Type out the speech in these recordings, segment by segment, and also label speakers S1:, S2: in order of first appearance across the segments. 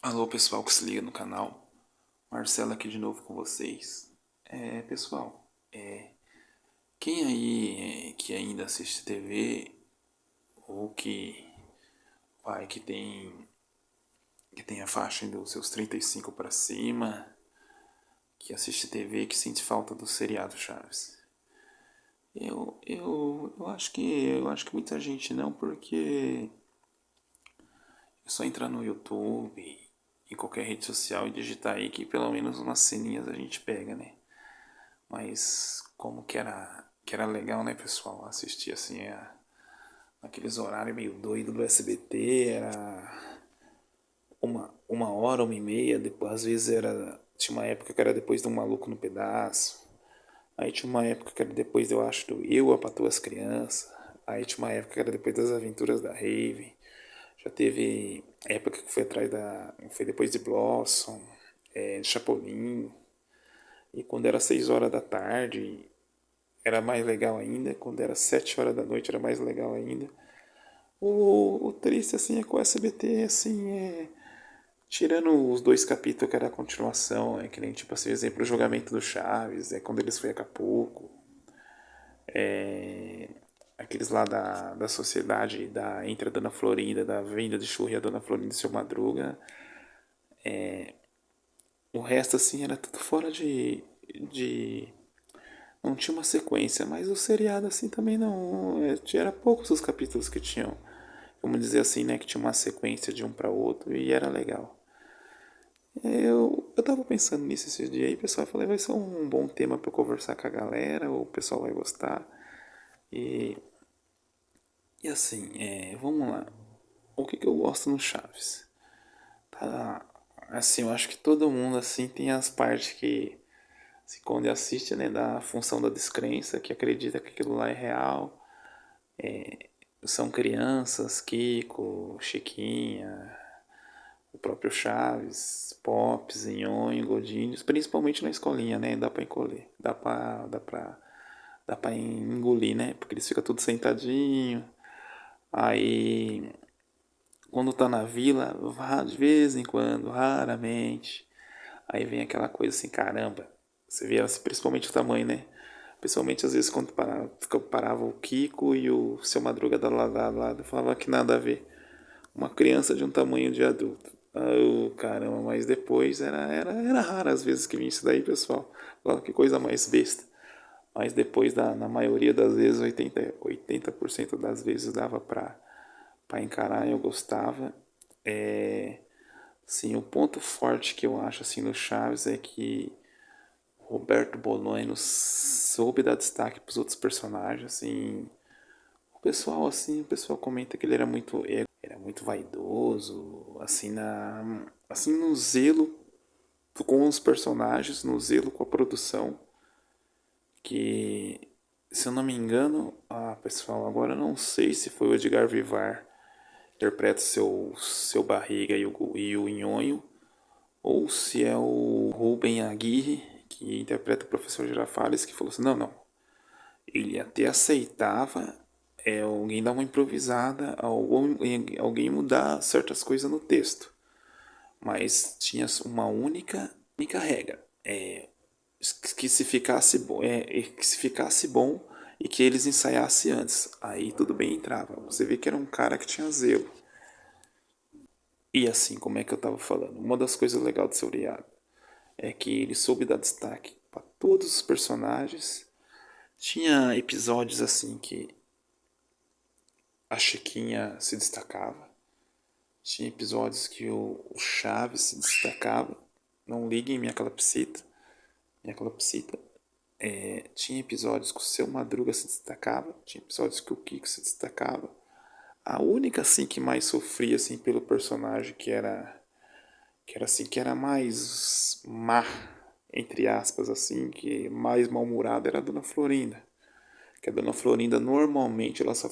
S1: Alô pessoal que se liga no canal, Marcelo aqui de novo com vocês. Pessoal, quem aí que ainda assiste TV ou que tem a faixa dos seus 35 para cima, que assiste TV que sente falta do seriado Chaves? Eu acho que muita gente não, porque é só entrar no YouTube, em qualquer rede social e digitar aí que pelo menos umas ceninhas a gente pega, né? Mas como que era legal, né, pessoal? Assistir assim naqueles horários meio doido do SBT, era uma hora, 1h30, depois, às vezes tinha uma época que era depois do Maluco no Pedaço, aí tinha uma época que era depois, eu acho, do Eu, a Patroa as Crianças, aí tinha uma época que era depois das Aventuras da Raven, já teve época que foi depois de Blossom, de Chapolin, e quando era 6 horas da tarde, era mais legal ainda. Quando era 7 horas da noite era mais legal ainda. O triste, assim, é com o SBT, assim, tirando os dois capítulos que era a continuação, que nem, tipo assim, exemplo, o julgamento do Chaves, quando eles foi a Acapulco, aqueles lá da sociedade, entre a Dona Florinda, da venda de churro e a Dona Florinda e seu Madruga. O resto, assim, era tudo fora de não tinha uma sequência, mas o seriado assim também não. Era poucos os capítulos que tinham, vamos dizer assim, né? Que tinha uma sequência de um para outro e era legal. Eu tava pensando nisso esses dias aí, pessoal. Eu falei, vai ser um bom tema para conversar com a galera, o pessoal vai gostar. E, e assim, vamos lá. O que eu gosto no Chaves? Tá, assim, eu acho que todo mundo assim tem as partes que, assim, quando assiste, né, da função da descrença, que acredita que aquilo lá é real. São crianças, Kiko, Chiquinha, o próprio Chaves, Pops, Nhonho, Godinhos, principalmente na escolinha, né? Dá pra encolher, dá pra engolir, né? Porque eles ficam tudo sentadinho. Aí, quando tá na vila, vá de vez em quando, raramente. Aí vem aquela coisa assim, caramba. Você vê assim, principalmente o tamanho, né? Principalmente às vezes quando parava o Kiko e o seu Madruga da lado a lado, falava que nada a ver. Uma criança de um tamanho de adulto. Oh, caramba, mas depois era raro as vezes que vinha isso daí, pessoal. Falava que coisa mais besta. Mas depois, na maioria das vezes, 80% das vezes dava pra encarar, eu gostava. Sim, o ponto forte que eu acho assim no Chaves é que Roberto Bolonha soube dar destaque para os outros personagens, assim. O pessoal comenta que ele era muito vaidoso, assim assim no zelo com os personagens, no zelo com a produção, que se eu não me engano, pessoal, agora eu não sei se foi o Edgar Vivar que interpreta seu Barriga e o Nhonho, ou se é o Rubem Aguirre que interpreta o professor Girafales, que falou assim, não, não, ele até aceitava alguém dar uma improvisada, alguém mudar certas coisas no texto. Mas tinha uma única regra. Que se ficasse bom e que eles ensaiassem antes. Aí tudo bem, entrava. Você vê que era um cara que tinha zelo. E assim, como é que eu tava falando? Uma das coisas legais do seriado é que ele soube dar destaque para todos os personagens. Tinha episódios assim que a Chiquinha se destacava. Tinha episódios que o Chaves se destacava. Não liguem minha calopsita. Minha calopsita. Tinha episódios que o Seu Madruga se destacava. Tinha episódios que o Kiko se destacava. A única assim que mais sofria assim pelo personagem que era mais má, entre aspas assim, que mais mal-humorada era a Dona Florinda. Que a Dona Florinda normalmente ela só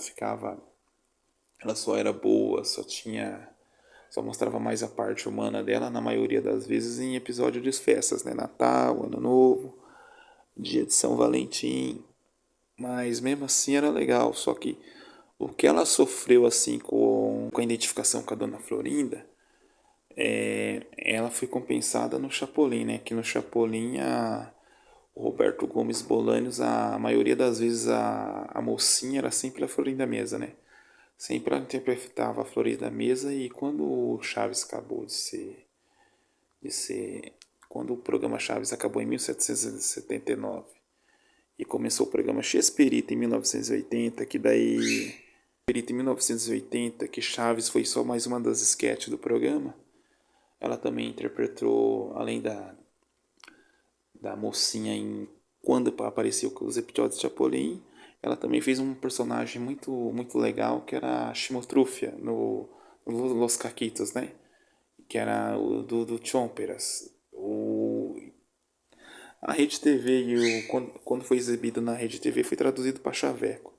S1: era boa, só mostrava mais a parte humana dela na maioria das vezes em episódio de festas, né? Natal, Ano Novo, dia de São Valentim. Mas mesmo assim era legal, só que o que ela sofreu assim com a identificação com a Dona Florinda ela foi compensada no Chapolin, né? Que no Chapolin o Roberto Gomes Bolaños, a maioria das vezes a mocinha era sempre a Florinda Mesa, né? Sempre ela interpretava a Florinda Mesa e quando o Chaves acabou de ser quando o programa Chaves acabou em 1779 e começou o programa Chespirito em 1980, que daí Chespirito em 1980, que Chaves foi só mais uma das esquetes do programa. Ela também interpretou, além da mocinha em quando apareceu com os episódios de Chapolin, ela também fez um personagem muito legal que era a Chimotrufia no Los Caquitos, né? Que era o do Chomperas. A Rede TV quando foi exibido na Rede TV foi traduzido para Chaveco.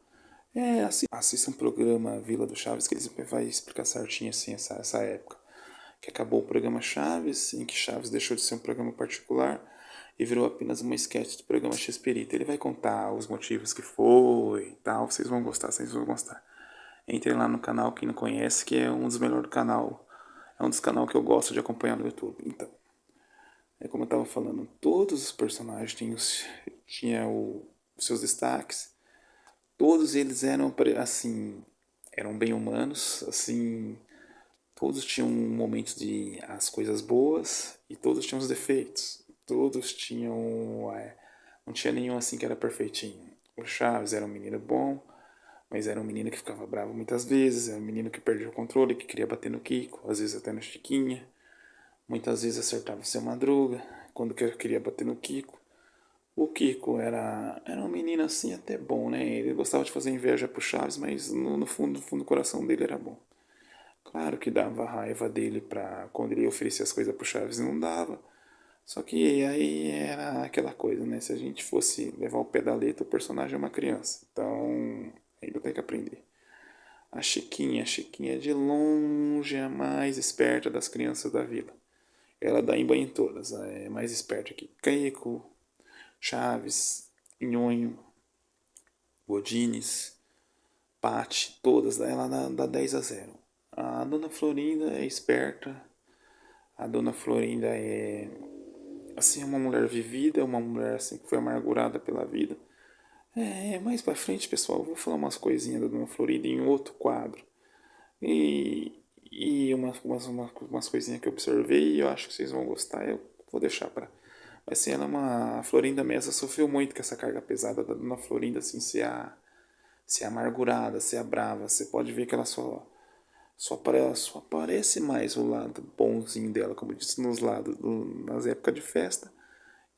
S1: Assista um programa Vila do Chaves que eles vai explicar certinho assim essa época. Que acabou o programa Chaves, em que Chaves deixou de ser um programa particular e virou apenas uma sketch do programa X-Perito. Ele vai contar os motivos que foi e tal, vocês vão gostar, vocês vão gostar. Entrem lá no canal, quem não conhece, que é um dos melhores do canal. É um dos canais que eu gosto de acompanhar no YouTube. Então, é como eu estava falando, todos os personagens tinham os seus destaques. Todos eles eram assim, eram bem humanos, assim, todos tinham um momento de as coisas boas e todos tinham os defeitos. Todos tinham, não tinha nenhum assim que era perfeitinho. O Chaves era um menino bom, mas era um menino que ficava bravo muitas vezes, era um menino que perdia o controle, que queria bater no Kiko, às vezes até no Chiquinha. Muitas vezes acertava o seu Madruga, quando queria bater no Kiko. O Kiko era um menino assim até bom, né? Ele gostava de fazer inveja pro Chaves, mas no fundo do coração dele era bom. Claro que dava raiva dele pra quando ele oferecia as coisas pro Chaves e não dava. Só que aí era aquela coisa, né? Se a gente fosse levar o pé da letra, o personagem é uma criança. Então, ainda tem que aprender. A Chiquinha é de longe a mais esperta das crianças da vila. Ela dá em banho em todas, ela é mais esperta que Keiko, Chaves, Nhonho, Godines, Pati, todas. Ela dá 10-0. A Dona Florinda é esperta. A Dona Florinda é assim uma mulher vivida, uma mulher assim que foi amargurada pela vida. Mais pra frente, pessoal, eu vou falar umas coisinhas da Dona Florinda em outro quadro. E umas coisinhas que eu observei e eu acho que vocês vão gostar. Eu vou deixar pra. Mas assim, a Florinda Mesa sofreu muito com essa carga pesada da Dona Florinda, assim, ser amargurada, ser brava. Você pode ver que ela só aparece mais o lado bonzinho dela, como eu disse, nas épocas de festa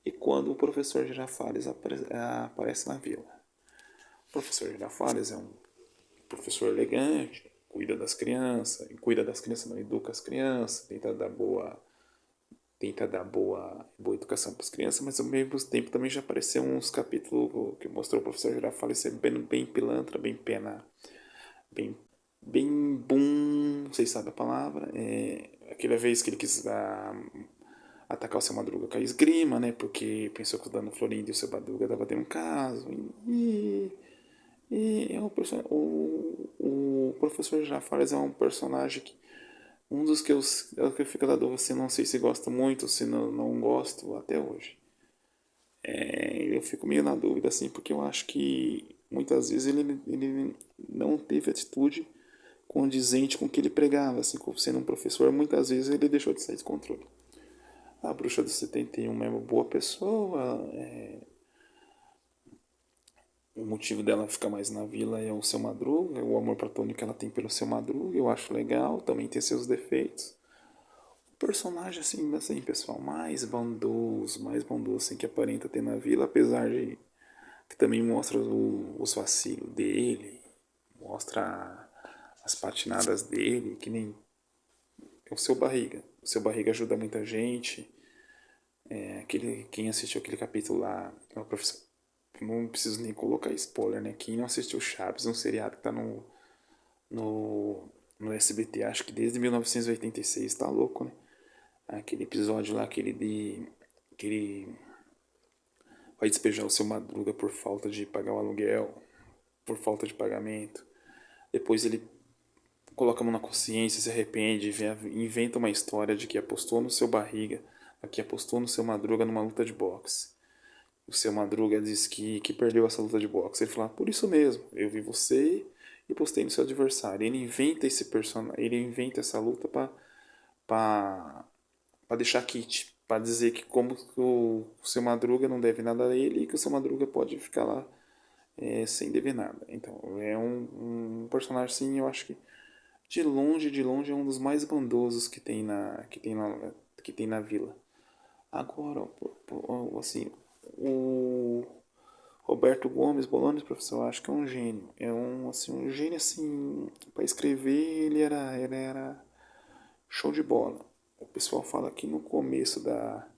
S1: e quando o professor Girafales aparece na vila. O professor Girafales é um professor elegante, cuida das crianças, não educa as crianças, tenta dar boa educação para as crianças, mas ao mesmo tempo também já apareceu uns capítulos que mostrou o professor Girafales ser bem pilantra, bem pena, bem, bem bom, vocês sabem a palavra, aquela vez que ele quis atacar o seu Madruga com a esgrima, né, porque pensou que o Dano Florinda e o seu Madruga estavam tendo um caso, e o professor Girafales é um personagem que um dos que eu fico da dúvida se não sei se gosta muito ou se não gosto até hoje. Eu fico meio na dúvida assim, porque eu acho que muitas vezes ele não teve atitude condizente com o que ele pregava, assim, como sendo um professor, muitas vezes ele deixou de sair de controle. A Bruxa do 71 é uma boa pessoa, o motivo dela ficar mais na vila é o seu Madruga, o amor platônico que ela tem pelo seu Madruga, eu acho legal, também tem seus defeitos. O personagem, assim, pessoal, mais bondoso, assim, que aparenta ter na vila, apesar de que também mostra os vacilos dele, mostra as patinadas dele, que nem o seu Barriga. O seu Barriga ajuda muita gente. Quem assistiu aquele capítulo lá, o professor, não preciso nem colocar spoiler, né? Quem não assistiu Chaves, um seriado que tá no, no SBT, acho que desde 1986, tá louco, né? Aquele episódio lá que ele vai despejar o seu Madruga por falta de pagar o aluguel, por falta de pagamento. Depois ele coloca a mão na consciência, se arrepende, inventa uma história de que apostou no seu Barriga, que apostou no seu Madruga numa luta de boxe. O seu Madruga diz que perdeu essa luta de boxe. Ele fala, por isso mesmo, eu vi você e postei no seu adversário. Ele inventa esse personagem, ele inventa essa luta para deixar kit, para dizer que como que o seu Madruga não deve nada a ele e que o seu Madruga pode ficar lá sem dever nada. Então, é um personagem, sim, eu acho que de longe é um dos mais bondosos que tem na vila. Agora, assim, o Roberto Gomes Bolanos, professor, eu acho que é um gênio. É um gênio assim, para escrever ele era show de bola. O pessoal fala que no começo da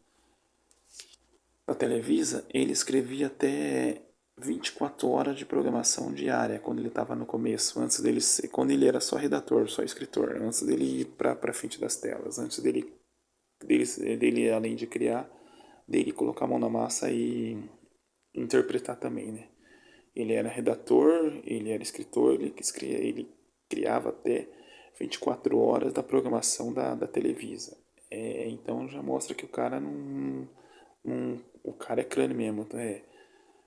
S1: Televisa, ele escrevia até 24 horas de programação diária quando ele estava no começo, antes dele ser, quando ele era só redator, só escritor, antes dele ir para frente das telas, antes dele além de criar, dele colocar a mão na massa e interpretar também, né? Ele era redator, ele era escritor, ele criava até 24 horas da programação da Televisa. Então já mostra que o cara o cara é crânio mesmo, é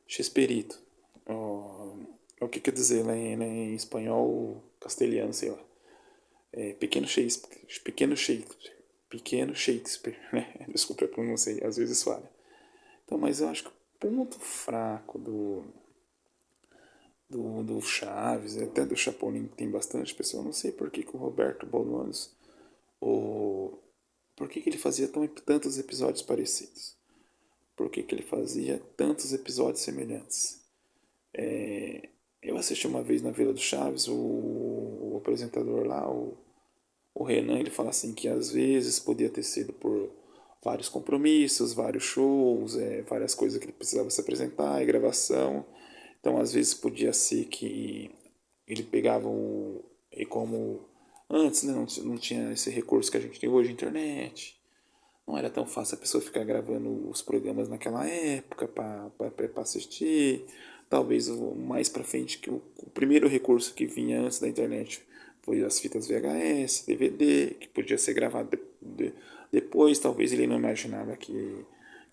S1: X-perito. O que quer dizer em espanhol, castelhano, sei lá. Pequeno Shakespeare, pequeno Shakespeare, né? Desculpa a pronúncia, às vezes falha. Então, mas eu acho que o ponto fraco do Chaves, até do Chapolin, que tem bastante pessoa, não sei por que o Roberto Bolanos, por que ele fazia tantos episódios parecidos? Por que ele fazia tantos episódios semelhantes? Eu assisti uma vez na Vila do Chaves, o apresentador lá, o Renan, ele fala assim que às vezes podia ter sido por vários compromissos, vários shows, várias coisas que ele precisava se apresentar, e gravação. Então, às vezes podia ser que ele pegava e como antes, né, não tinha esse recurso que a gente tem hoje, internet. Não era tão fácil a pessoa ficar gravando os programas naquela época para assistir. Talvez mais para frente que o primeiro recurso que vinha antes da internet foi as fitas VHS, DVD, que podia ser gravado depois. Talvez ele não imaginava que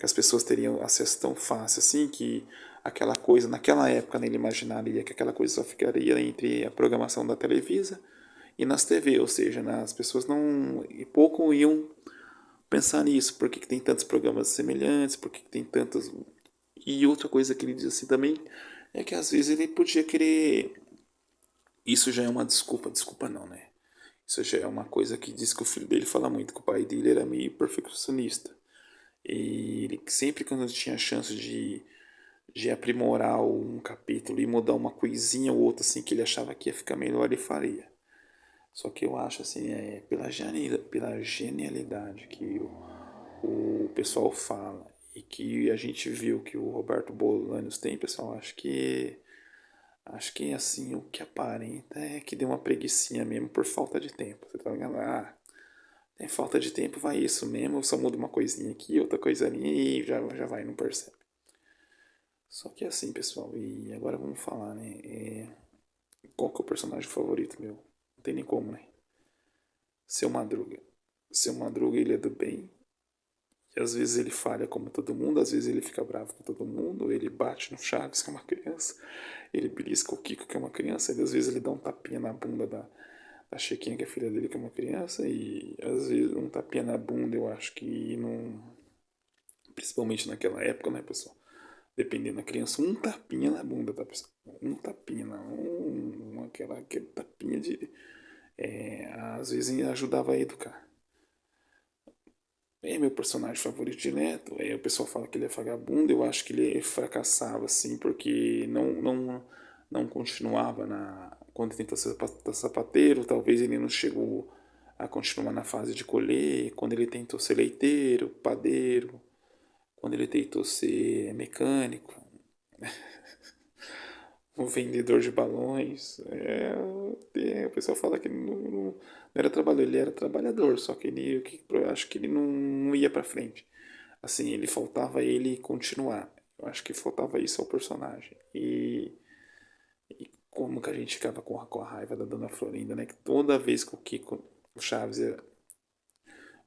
S1: as pessoas teriam acesso tão fácil assim, que aquela coisa, naquela época, né, ele imaginaria que aquela coisa só ficaria entre a programação da Televisa e nas TV, ou seja, as pessoas não e pouco iam pensar nisso, por que tem tantos programas semelhantes, por que tem tantos. E outra coisa que ele diz assim também é que às vezes ele podia querer. Isso já é uma desculpa, desculpa não, né? Isso já é uma coisa que diz que o filho dele fala muito, que o pai dele era meio perfeccionista. E ele sempre quando tinha chance de aprimorar um capítulo e mudar uma coisinha ou outra assim que ele achava que ia ficar melhor, ele faria. Só que eu acho assim, pela genialidade que o pessoal fala e que a gente viu que o Roberto Bolanos tem, pessoal, acho que assim, o que aparenta é que deu uma preguicinha mesmo por falta de tempo. Você tá ligado? Ah, tem falta de tempo, vai isso mesmo, só muda uma coisinha aqui, outra coisa ali e já vai, não percebe. Só que assim, pessoal, e agora vamos falar, né? Qual que é o personagem favorito meu? Não tem nem como, né? Seu Madruga. Seu Madruga, ele é do bem, que às vezes ele falha como todo mundo, às vezes ele fica bravo com todo mundo, ele bate no Chaves, que é uma criança, ele belisca o Kiko, que é uma criança, e às vezes ele dá um tapinha na bunda da Chiquinha, que é filha dele, que é uma criança, e às vezes um tapinha na bunda, eu acho que não. Principalmente naquela época, né, pessoal? Dependendo da criança, um tapinha na bunda, tá, pessoal? Um tapinha, não. Aquele tapinha de. Às vezes ajudava a educar. É meu personagem favorito direto. O pessoal fala que ele é vagabundo. Eu acho que ele fracassava, assim, porque não continuava quando ele tentou ser sapateiro. Talvez ele não chegou a continuar na fase de colher. Quando ele tentou ser leiteiro, padeiro. Quando ele tentou ser mecânico, um vendedor de balões. O pessoal fala que ele não era trabalhador, ele era trabalhador, só que eu acho que ele não ia pra frente. Assim, ele faltava ele continuar. Eu acho que faltava isso ao personagem. como que a gente ficava com a raiva da Dona Florinda, né? Que toda vez que o Chaves,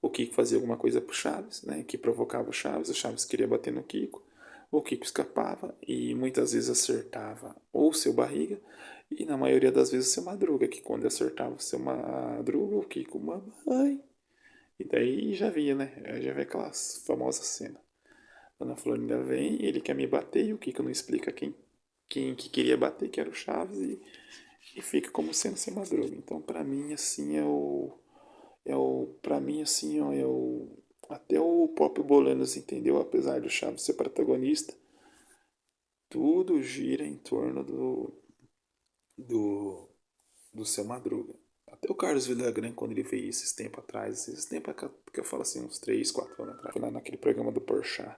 S1: o Kiko fazia alguma coisa pro Chaves, né? Que provocava o Chaves queria bater no Kiko, o Kiko escapava e muitas vezes acertava ou o seu Barriga e na maioria das vezes o seu Madruga, que quando acertava o seu Madruga, o Kiko, mamãe. E daí já via, né? Já vê aquela famosa cena. Dona Florinda vem, ele quer me bater e o Kiko não explica quem que queria bater, que era o Chaves, e fica como sendo seu Madruga. Então, pra mim, assim, pra mim, assim, ó, até o próprio Bolanos entendeu, apesar do Chaves ser protagonista, tudo gira em torno do, do seu Madruga. Até o Carlos Villagrán, quando ele veio esses tempos que eu falo assim, uns 3 4 anos atrás, foi lá naquele programa do Porchat,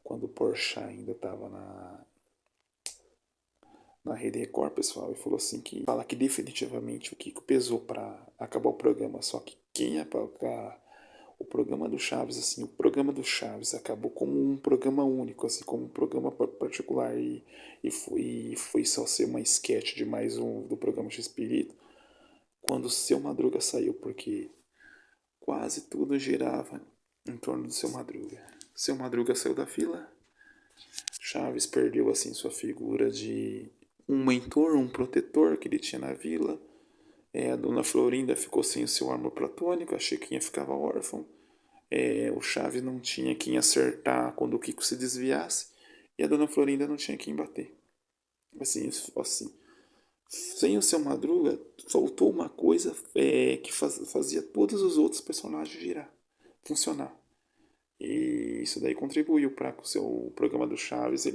S1: quando o Porchat ainda estava na Rede Record, pessoal, e falou assim que fala que definitivamente o Kiko pesou para acabar o programa, só que quem ia pagar o programa do Chaves, assim, o programa do Chaves acabou como um programa único, assim, como um programa particular e foi só ser uma sketch de mais um do programa X-Pirito quando o Seu Madruga saiu, porque quase tudo girava em torno do Seu Madruga. Seu Madruga saiu da fila, Chaves perdeu assim sua figura de um mentor, um protetor que ele tinha na vila. A Dona Florinda ficou sem o seu amor platônico, a Chiquinha ficava órfã. O Chaves não tinha quem acertar quando o Kiko se desviasse. E a Dona Florinda não tinha quem bater. Assim, sem o seu Madruga, faltou uma coisa que fazia todos os outros personagens girar, funcionar. E isso daí contribuiu para que o seu programa do Chaves,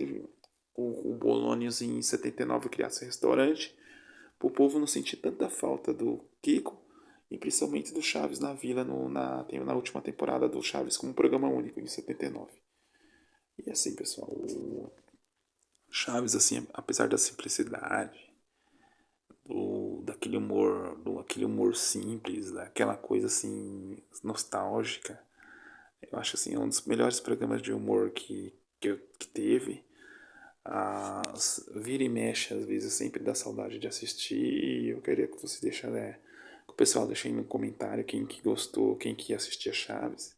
S1: o Bolonhos em 79 criasse restaurante, para o povo não sentir tanta falta do Kiko e principalmente do Chaves na Vila na última temporada do Chaves como programa único em 79. E assim, pessoal, o Chaves, assim, apesar da simplicidade, aquele humor simples, daquela coisa assim nostálgica, eu acho assim um dos melhores programas de humor que teve. Vira e mexe, às vezes sempre dá saudade de assistir. E eu queria que você deixasse, que o pessoal deixe aí no comentário quem que gostou, quem que assistia Chaves,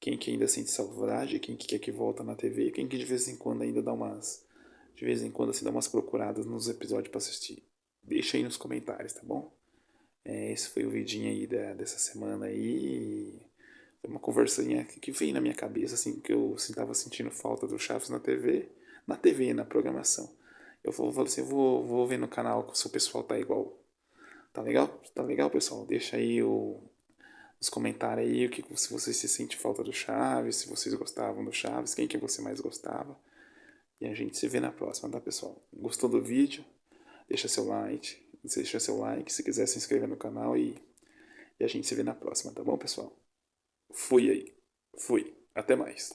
S1: quem que ainda sente saudade, quem que quer que volta na TV, quem que de vez em quando ainda de vez em quando assim dá umas procuradas nos episódios para assistir. Deixa aí nos comentários, tá bom? Esse foi o vidinho aí dessa semana aí. Foi uma conversinha que veio na minha cabeça, assim, que eu estava sentindo falta do Chaves na programação. Eu falei assim, vou ver no canal se o pessoal tá igual. Tá legal? Tá legal, pessoal? Deixa aí os comentários aí, se vocês se sentem falta do Chaves, se vocês gostavam do Chaves, quem que você mais gostava. E a gente se vê na próxima, tá, pessoal? Gostou do vídeo? Deixa seu like. Deixa seu like, se quiser se inscrever no canal e a gente se vê na próxima, tá bom, pessoal? Fui aí. Fui. Até mais.